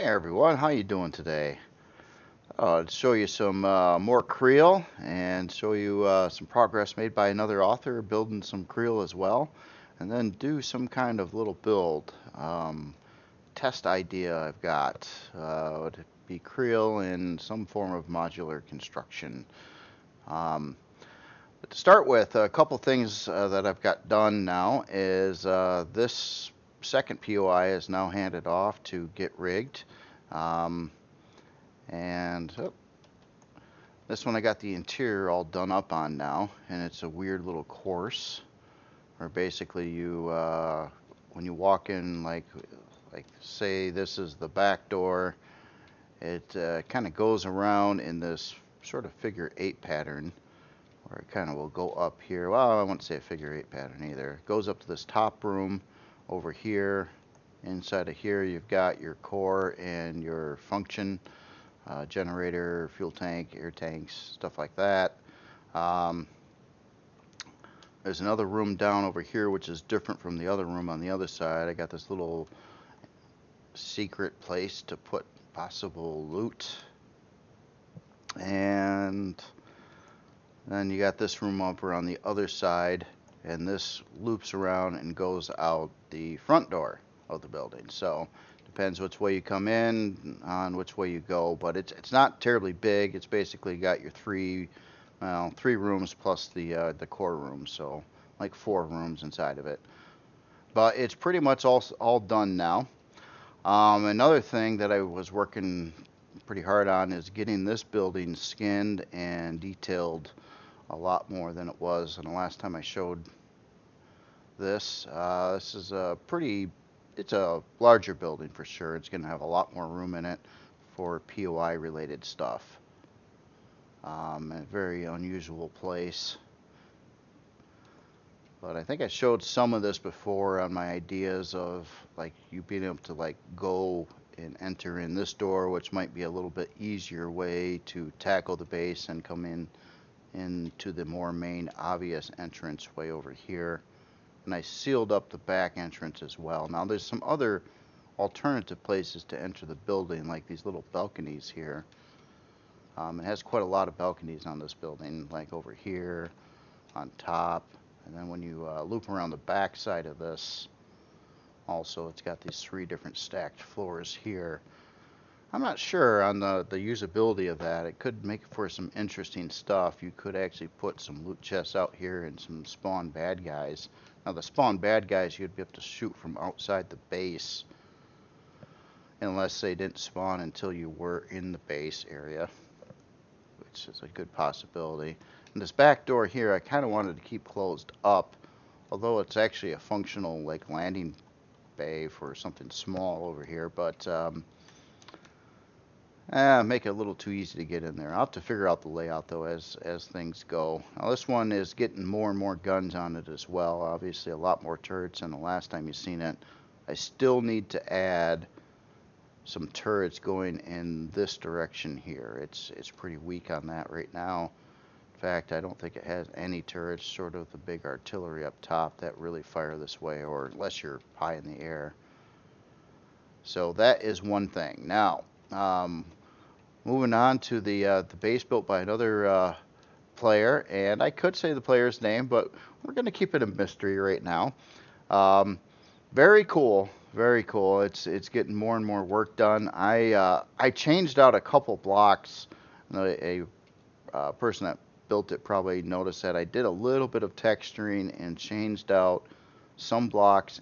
Hey everyone, how you doing today? I'll show you some more Kriel and show you some progress made by another author building some Kriel as well, and then do some kind of little build test idea I've got. Would be Kriel in some form of modular construction. But to start with, a couple things that I've got done now is this second POI is now handed off to get rigged. And this one I got the interior all done up on now, and it's a weird little course where basically you, when you walk in, like say this is the back door, it kind of goes around in this sort of figure 8 pattern, where it kind of will go up here. Well, I wouldn't say a figure 8 pattern either. It goes up to this top room over here. Inside of here, you've got your core and your function. Generator, fuel tank, air tanks, stuff like that. There's another room down over here which is different from the other room on the other side. I got this little secret place to put possible loot. And then you got this room over on the other side, and this loops around and goes out the front door of the building. So depends which way you come in on which way you go, but it's not terribly big. It's basically got your three rooms plus the core room, so like 4 rooms inside of it. But it's pretty much all done now. Another thing that I was working pretty hard on is getting this building skinned and detailed a lot more than it was. And the last time I showed this, this is a it's a larger building for sure. It's going to have a lot more room in it for POI related stuff. A very unusual place. But I think I showed some of this before on my ideas of like you being able to like go and enter in this door, which might be a little bit easier way to tackle the base and come into the more main obvious entrance way over here. And I sealed up the back entrance as well. Now there's some other alternative places to enter the building, like these little balconies here. It has quite a lot of balconies on this building, like over here, on top, and then when you loop around the back side of this, also it's got these 3 different stacked floors here. I'm not sure on the usability of that. It could make for some interesting stuff. You could actually put some loot chests out here and some spawn bad guys. Now the spawn bad guys you'd be able to shoot from outside the base unless they didn't spawn until you were in the base area, which is a good possibility. And this back door here I kind of wanted to keep closed up, although it's actually a functional like landing bay for something small over here, but make it a little too easy to get in there. I'll have to figure out the layout though as things go. Now this one is getting more and more guns on it as well. Obviously a lot more turrets than the last time you've seen it. I still need to add some turrets going in this direction here. It's pretty weak on that right now. In fact, I don't think it has any turrets, sort of the big artillery up top that really fire this way, or unless you're high in the air. So that is one thing. Now, moving on to the base built by another player, and I could say the player's name, but we're going to keep it a mystery right now. Very cool, very cool. It's getting more and more work done. I changed out a couple blocks. A person that built it probably noticed that I did a little bit of texturing and changed out some blocks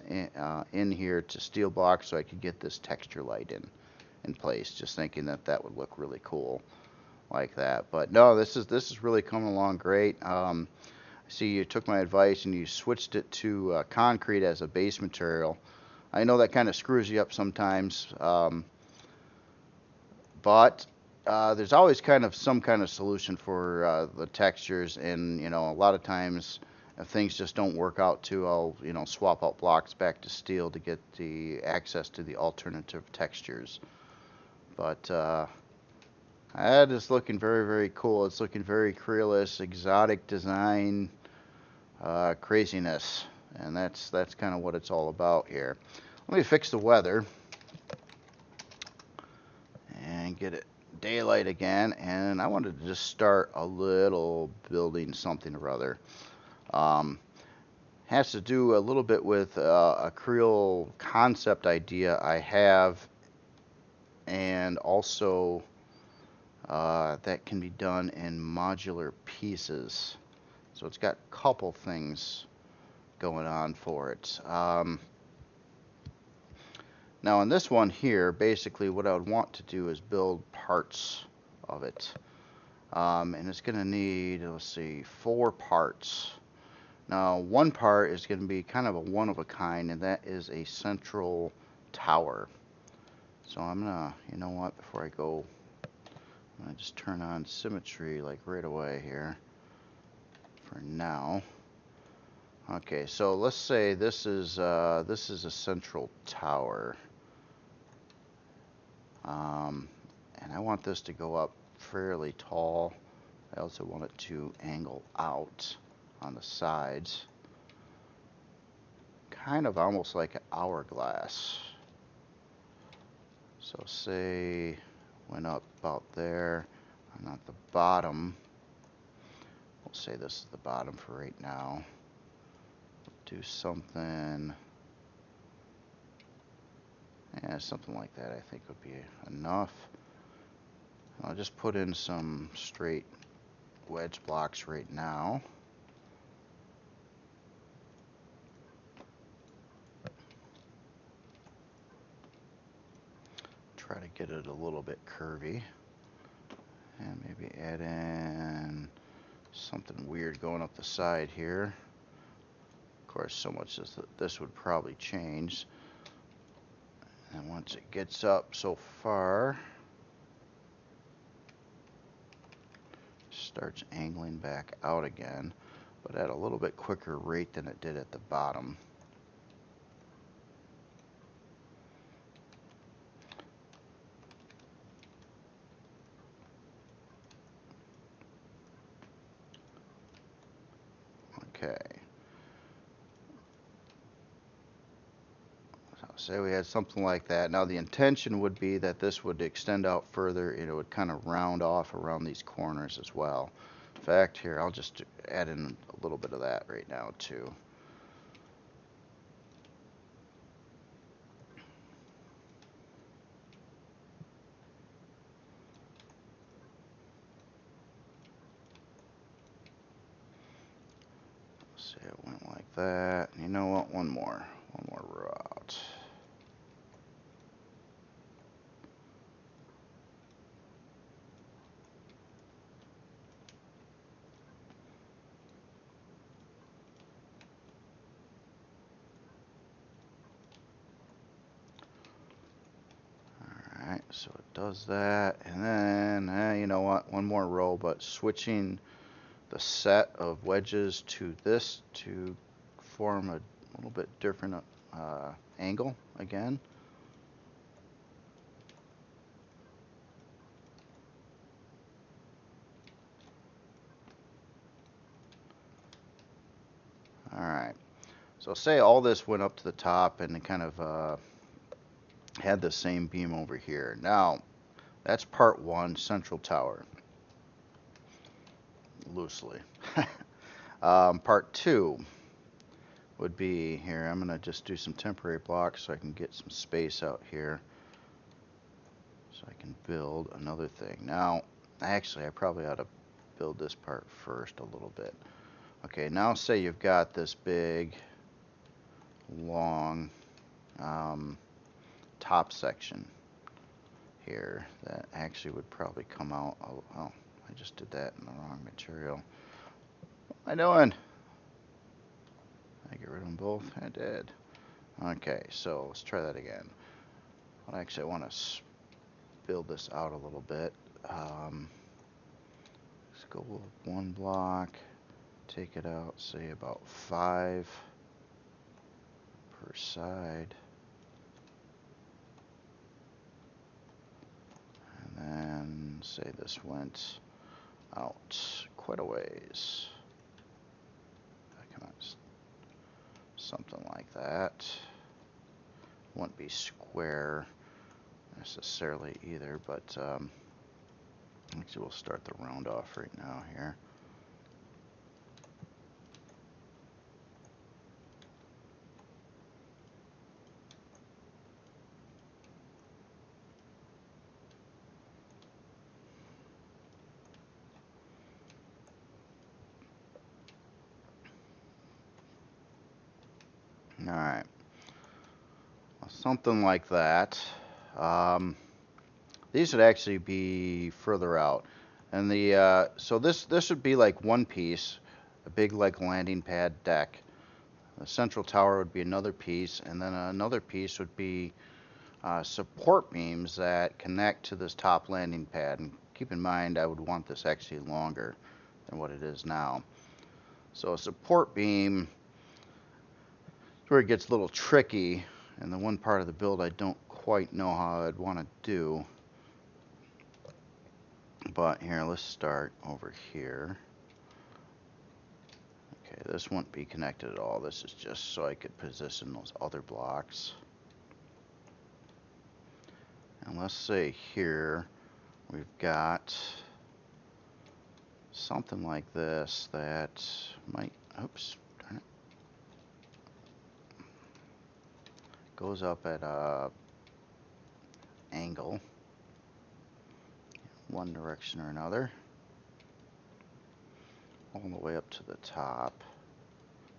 in here to steel blocks so I could get this texture light in place, just thinking that that would look really cool like that. But no, this is really coming along great. I see you took my advice and you switched it to concrete as a base material. I know that kind of screws you up sometimes, but there's always kind of some kind of solution for the textures, and a lot of times if things just don't work out too, I'll swap out blocks back to steel to get the access to the alternative textures. But that is looking very, very cool. It's looking very Kriel-ish, exotic design, craziness, and that's kind of what it's all about here. Let me fix the weather. get it daylight again, and I wanted to just start a little building something or other. Has to do a little bit with a Kriel concept idea I have, and also that can be done in modular pieces. So it's got a couple things going on for it. Now in this one here, basically what I would want to do is build parts of it. And it's going to need, let's see, 4 parts. Now one part is going to be kind of a one of a kind, and that is a central tower. So I'm going to, you know what, before I go, I'm going to just turn on symmetry like right away here for now. Okay, so let's say this is a central tower. And I want this to go up fairly tall. I also want it to angle out on the sides. Kind of almost like an hourglass. So say went up about there, and at the bottom, we'll say this is the bottom for right now. Do something, yeah, something like that I think would be enough. I'll just put in some straight wedge blocks right now. Try to get it a little bit curvy. And maybe add in something weird going up the side here. Of course, so much as this would probably change. And once it gets up so far, starts angling back out again, but at a little bit quicker rate than it did at the bottom. Okay. So say we had something like that. Now the intention would be that this would extend out further. It would kind of round off around these corners as well. In fact, here, I'll just add in a little bit of that right now too. See, it went like that. You know what? One more row out. Alright, so it does that, and then, you know what? One more row, but switching the set of wedges to this to form a little bit different angle again. Alright, so say all this went up to the top and it kind of had the same beam over here. Now, that's part 1, central tower, loosely. Part 2 would be here. I'm going to just do some temporary blocks so I can get some space out here so I can build another thing. Now, actually, I probably ought to build this part first a little bit. Okay, now say you've got this big, long top section here that actually would probably come out. Oh, I just did that in the wrong material. What am I doing? I get rid of them both? I did. Okay, so let's try that again. Well, actually, I want to build this out a little bit. Let's go with 1 block, take it out, say about 5 per side. And then say this went out quite a ways. Something like that. Wouldn't be square. necessarily either, but actually we'll start the round off right now here. All right, something like that. These would actually be further out, and so this would be like one piece, a big like landing pad deck. The central tower would be another piece, and then another piece would be support beams that connect to this top landing pad. And keep in mind, I would want this actually longer than what it is now. So a support beam is where it gets a little tricky, and the one part of the build I don't quite know how I'd want to do. But here, let's start over here. Okay, this won't be connected at all. This is just so I could position those other blocks. And let's say here we've got something like this that might, oops, darn it, goes up at a angle, one direction or another, all the way up to the top,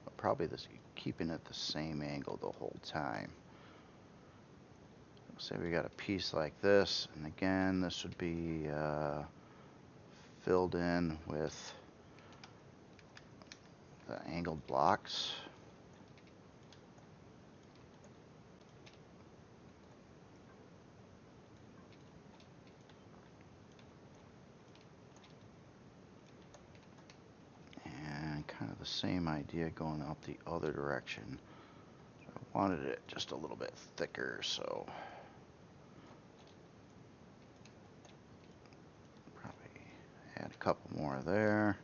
but probably keeping it the same angle the whole time. Say we got a piece like this, and again, this would be filled in with the angled blocks. And kind of the same idea going up the other direction. I wanted it just a little bit thicker, so probably add a couple more there.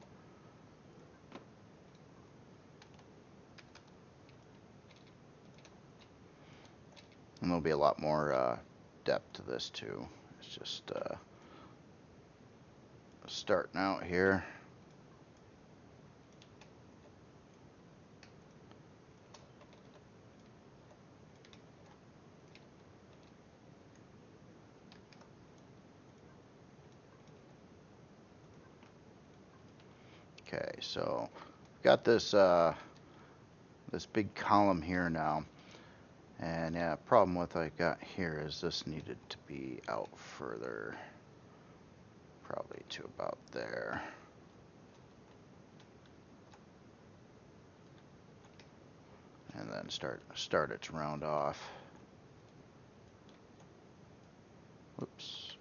And there'll be a lot more depth to this too. It's just starting out here. Okay, so we've got this this big column here now. And yeah, problem with what I got here is this needed to be out further, probably to about there. And then start it to round off. Whoops.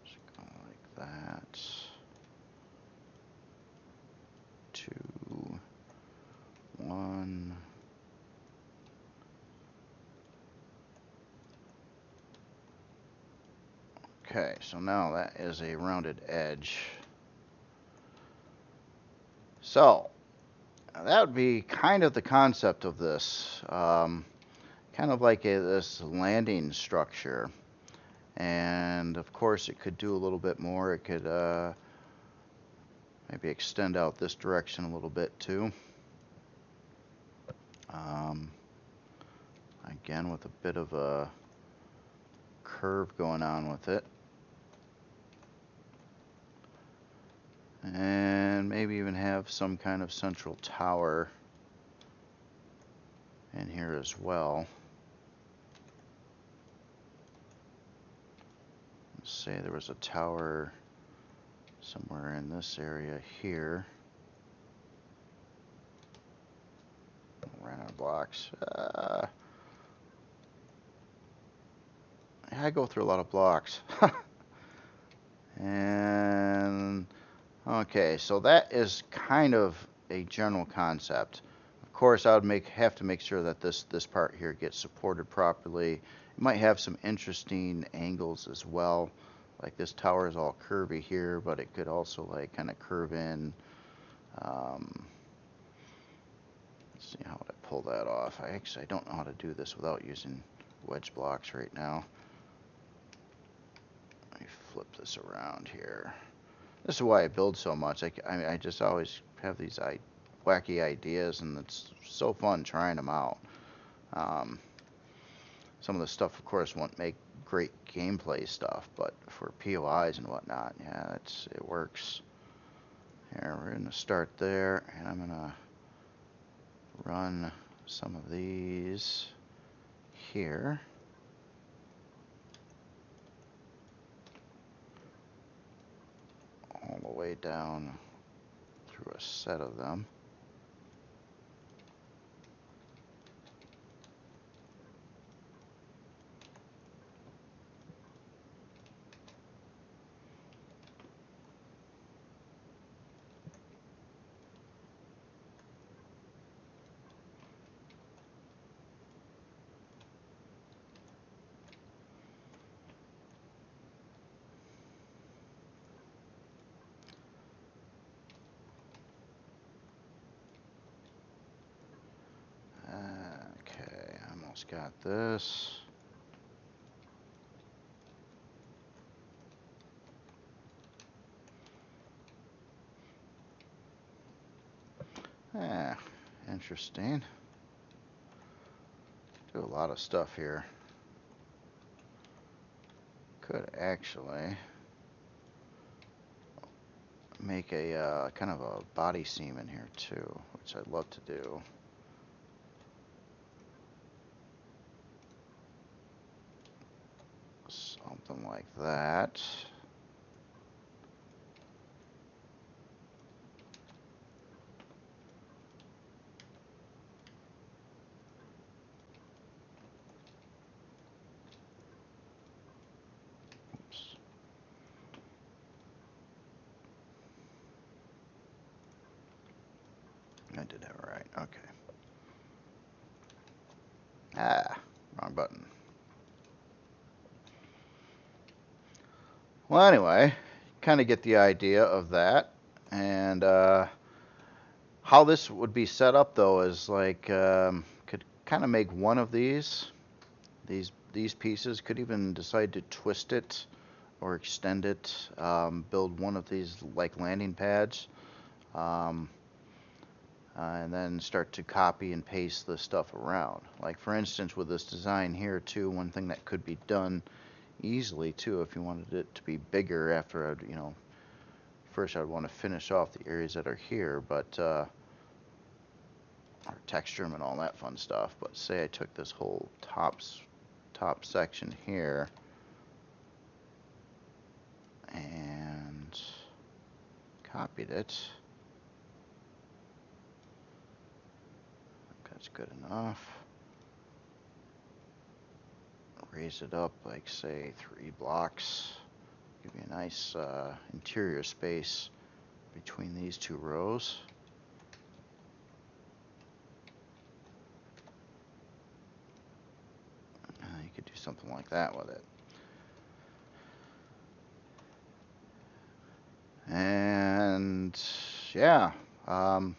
Just go like that. 2, 1. Okay, so now that is a rounded edge. So that would be kind of the concept of this, kind of like this landing structure. And of course it could do a little bit more. It could maybe extend out this direction a little bit too. Again, with a bit of a curve going on with it. And maybe even have some kind of central tower in here as well. Let's say there was a tower somewhere in this area here. Ran out of blocks. I go through a lot of blocks. And okay, so that is kind of a general concept. Of course, I would have to make sure that this part here gets supported properly. It might have some interesting angles as well. Like this tower is all curvy here, but it could also like kind of curve in. Let's see, how would I pull that off? I don't know how to do this without using wedge blocks right now. Let me flip this around here. This is why I build so much. I just always have these wacky ideas, and it's so fun trying them out. Some of the stuff, of course, won't make great gameplay stuff, but for POIs and whatnot, yeah, it works. Here, we're going to start there, and I'm going to run some of these here. All the way down through a set of them. Okay, almost got this. Yeah, interesting. Do a lot of stuff here. Could actually make a kind of a body seam in here too, which I'd love to do. Something like that. Oops. I did that right. Okay. Ah, wrong button. Well, anyway, kind of get the idea of that. And how this would be set up, though, is like could kind of make one of these pieces. Could even decide to twist it or extend it. Build one of these like landing pads. And then start to copy and paste the stuff around. Like for instance, with this design here too, one thing that could be done easily too, if you wanted it to be bigger after I'd, first I'd want to finish off the areas that are here, but or texture them and all that fun stuff. But say I took this whole top section here and copied it. That's good enough. Raise it up like say 3 blocks. Give you a nice interior space between these 2 rows. You could do something like that with it. And yeah, well,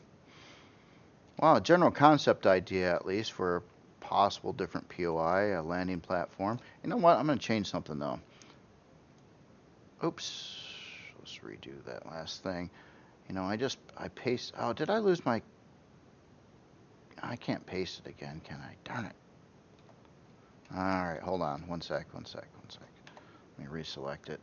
a general concept idea at least for a possible different POI, a landing platform. You know what? I'm going to change something though. Oops. Let's redo that last thing. I paste. Oh, did I lose my? I can't paste it again, can I? Darn it. All right, hold on. One sec. Let me reselect it.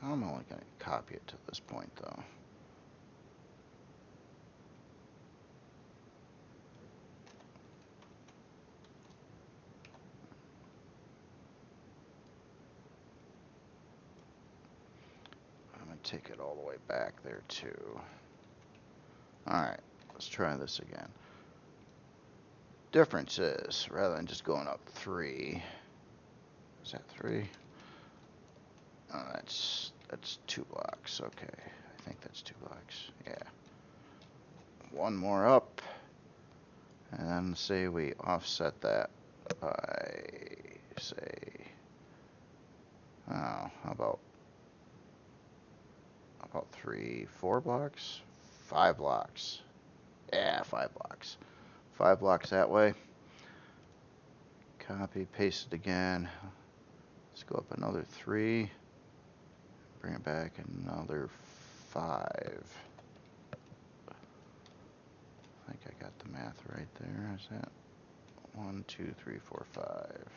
I'm only going to copy it to this point, though. I'm going to take it all the way back there, too. All right, let's try this again. Difference is, rather than just going up 3, is that 3? Oh, that's 2 blocks. Okay, I think that's 2 blocks. Yeah. One more up, and then say we offset that by, say, oh, how about about 3, 4 blocks, 5 blocks. Yeah, 5 blocks. 5 blocks that way. Copy, paste it again. Let's go up another 3. Bring it back another 5. I think I got the math right there. Is that 1, 2, 3, 4, 5?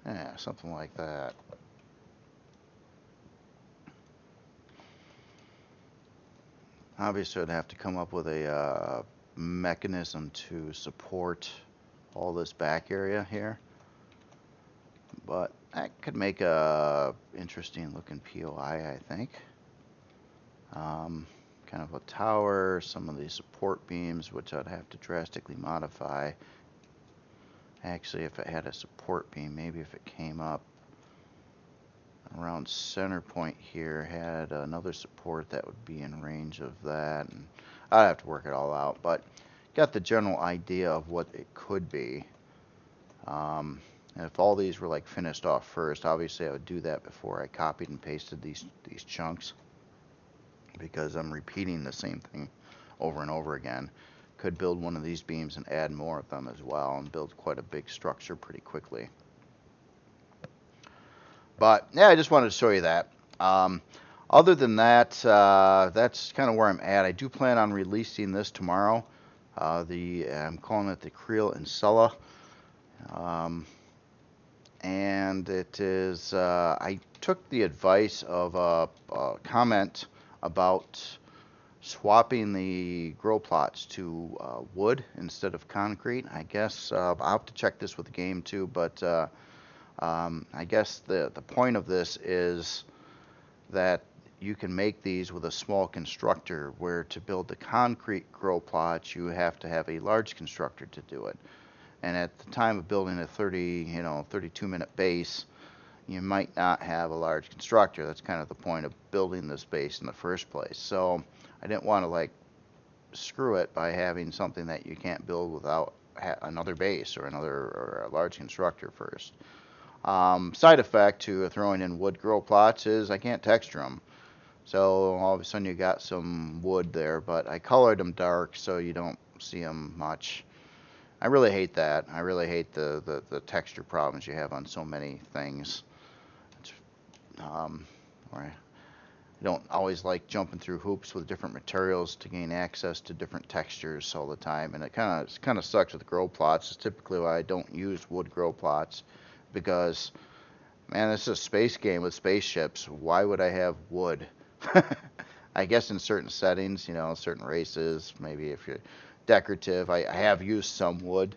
Yeah, something like that. Obviously, I'd have to come up with a mechanism to support all this back area here. But that could make a interesting looking POI, I think. Kind of a tower, some of these support beams, which I'd have to drastically modify. Actually, if it had a support beam, maybe if it came up around center point here, had another support that would be in range of that. And I'd have to work it all out, but got the general idea of what it could be. And if all these were like finished off first, obviously I would do that before I copied and pasted these chunks, because I'm repeating the same thing over and over again. Could build one of these beams and add more of them as well and build quite a big structure pretty quickly. But yeah, I just wanted to show you that. Other than that, that's kind of where I'm at. I do plan on releasing this tomorrow. I'm calling it the Kriel POI. And it is, I took the advice of a comment about swapping the grow plots to wood instead of concrete. I guess I'll have to check this with the game too, but I guess the point of this is that you can make these with a small constructor, where to build the concrete grow plots you have to have a large constructor to do it. And at the time of building a 32-minute base, you might not have a large constructor. That's kind of the point of building this base in the first place. So I didn't want to like screw it by having something that you can't build without another base or a large constructor first. Side effect to throwing in wood grow plots is I can't texture them. So all of a sudden you got some wood there, but I colored them dark so you don't see them much. I really hate that. I really hate the texture problems you have on so many things. Where I don't always like jumping through hoops with different materials to gain access to different textures all the time, and it kind of sucks with grow plots. It's typically why I don't use wood grow plots, because man, this is a space game with spaceships. Why would I have wood? I guess in certain settings, certain races, maybe if you're decorative. I have used some wood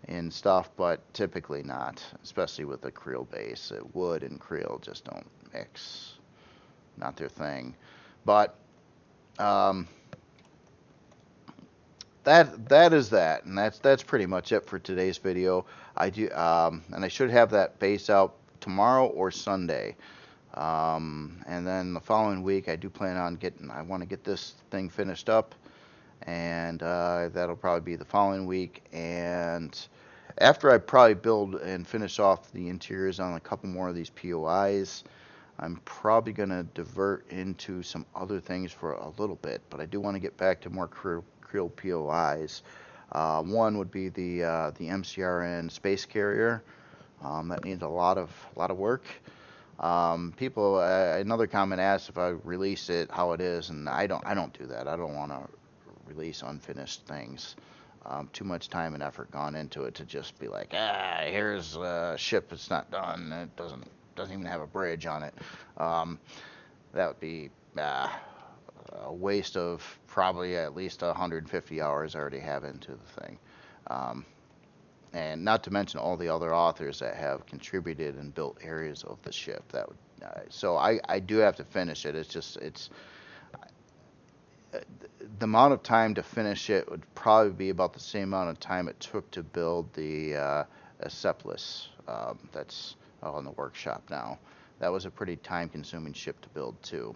and stuff, but typically not, especially with the Kriel base. Wood and Kriel just don't mix. Not their thing. But that is that, and that's pretty much it for today's video. I do and I should have that base out tomorrow or Sunday. And then the following week I do plan on I want to get this thing finished up, and that'll probably be the following week. And after I probably build and finish off the interiors on a couple more of these POIs, I'm probably going to divert into some other things for a little bit, but I do want to get back to more Kriel POIs. One would be the MCRN space carrier. That needs a lot of work. People, another comment asked if I release it how it is, and I don't do that. I don't want to release unfinished things. Too much time and effort gone into it to just be like, here's a ship that's not done. It doesn't even have a bridge on it. That would be a waste of probably at least 150 hours I already have into the thing. And not to mention all the other authors that have contributed and built areas of the ship. That would, so I do have to finish it. It's the amount of time to finish it would probably be about the same amount of time it took to build the Acephalus that's in the workshop now. That was a pretty time-consuming ship to build too.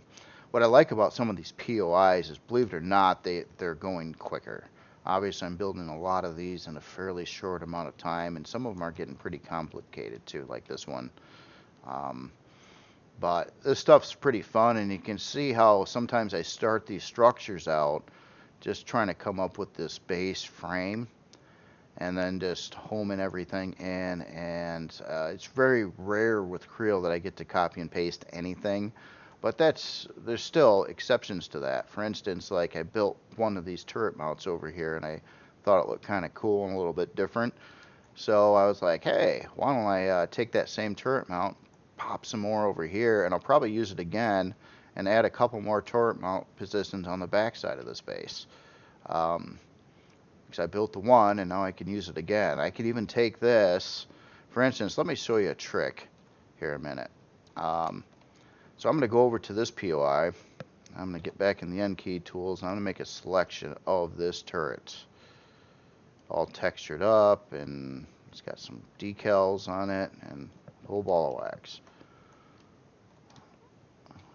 What I like about some of these POIs is, believe it or not, they're going quicker. Obviously, I'm building a lot of these in a fairly short amount of time, and some of them are getting pretty complicated too, like this one. But this stuff's pretty fun, and you can see how sometimes I start these structures out just trying to come up with this base frame, and then just homing everything in. And it's very rare with Kriel that I get to copy and paste anything, but there's still exceptions to that. For instance, like I built one of these turret mounts over here, and I thought it looked kind of cool and a little bit different. So I was like, hey, why don't I take that same turret mount, pop some more over here, and I'll probably use it again and add a couple more turret mount positions on the back side of this base. Because I built the one and now I can use it again. I could even take this, for instance, let me show you a trick here in a minute. So I'm going to go over to this POI. I'm going to get back in the N key tools, and I'm going to make a selection of this turret. All textured up, and it's got some decals on it, and a whole ball of wax.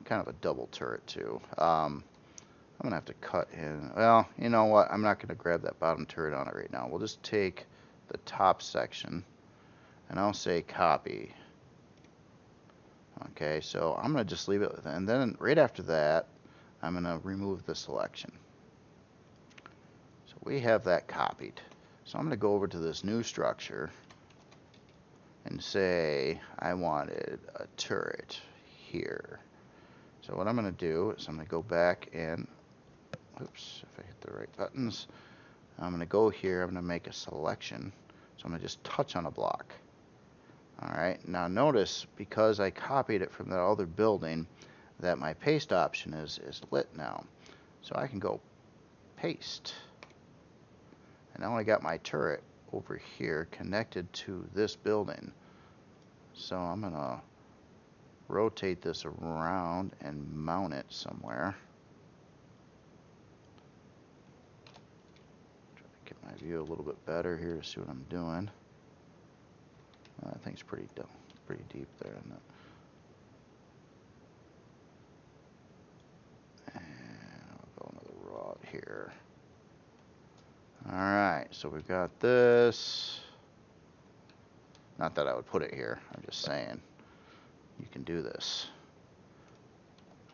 Kind of a double turret too. I'm gonna have to cut in. Well, you know what? I'm not gonna grab that bottom turret on it right now. We'll just take the top section, and I'll say copy. Okay, so I'm gonna just leave it with it, and then right after that, I'm gonna remove the selection. So we have that copied. So I'm going to go over to this new structure and say I wanted a turret here. So what I'm going to do is I'm going to go back and, oops, if I hit the right buttons, I'm going to go here, I'm going to make a selection. So I'm going to just touch on a block. Alright, now notice, because I copied it from that other building, that my paste option is lit now. So I can go paste. And now I got my turret over here connected to this building. So I'm going to rotate this around and mount it somewhere. Try to get my view a little bit better here to see what I'm doing. That thing's pretty deep there, isn't it? And I'll go another rod here. Alright, so we've got this. Not that I would put it here, I'm just saying you can do this.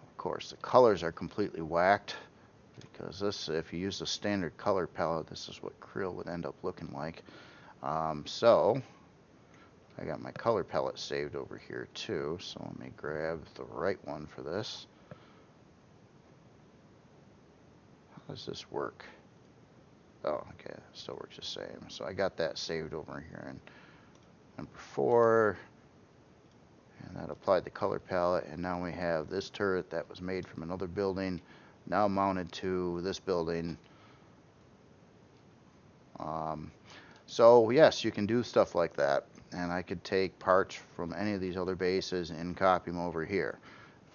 Of course, the colors are completely whacked because this, if you use the standard color palette, this is what Kriel would end up looking like. So I got my color palette saved over here too, so let me grab the right one for this. How does this work? Oh, okay, it still works the same. So I got that saved over here in number 4, and that applied the color palette, and now we have this turret that was made from another building, now mounted to this building. So yes, you can do stuff like that, and I could take parts from any of these other bases and copy them over here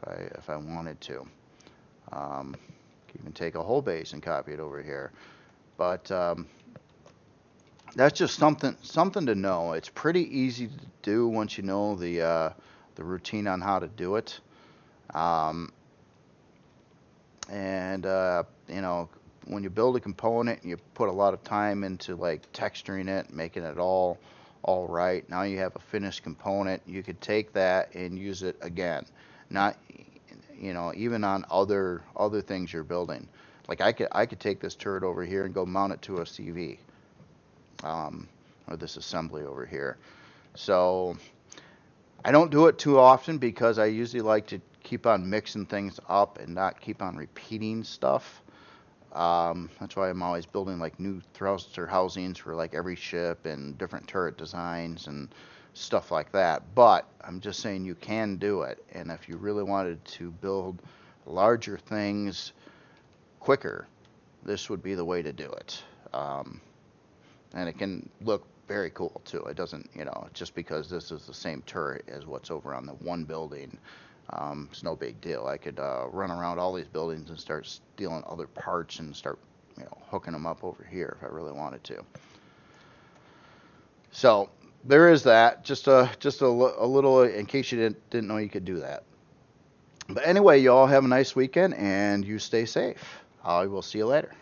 if I wanted to. Could even take a whole base and copy it over here. But that's just something to know. It's pretty easy to do once you know the routine on how to do it. You know, when you build a component, you put a lot of time into like texturing it, making it all right. Now you have a finished component. You could take that and use it again. Not, you know, even on other things you're building. Like I could take this turret over here and go mount it to a CV, or this assembly over here. So I don't do it too often because I usually like to keep on mixing things up and not keep on repeating stuff. That's why I'm always building like new thruster housings for like every ship and different turret designs and stuff like that. But I'm just saying you can do it, and if you really wanted to build larger things quicker, this would be the way to do it. And it can look very cool too. It doesn't, you know, just because this is the same turret as what's over on the one building, it's no big deal. I could run around all these buildings and start stealing other parts and start, you know, hooking them up over here if I really wanted to. So there is that. Just a little in case you didn't know you could do that. But anyway, you all have a nice weekend and you stay safe. I will see you later.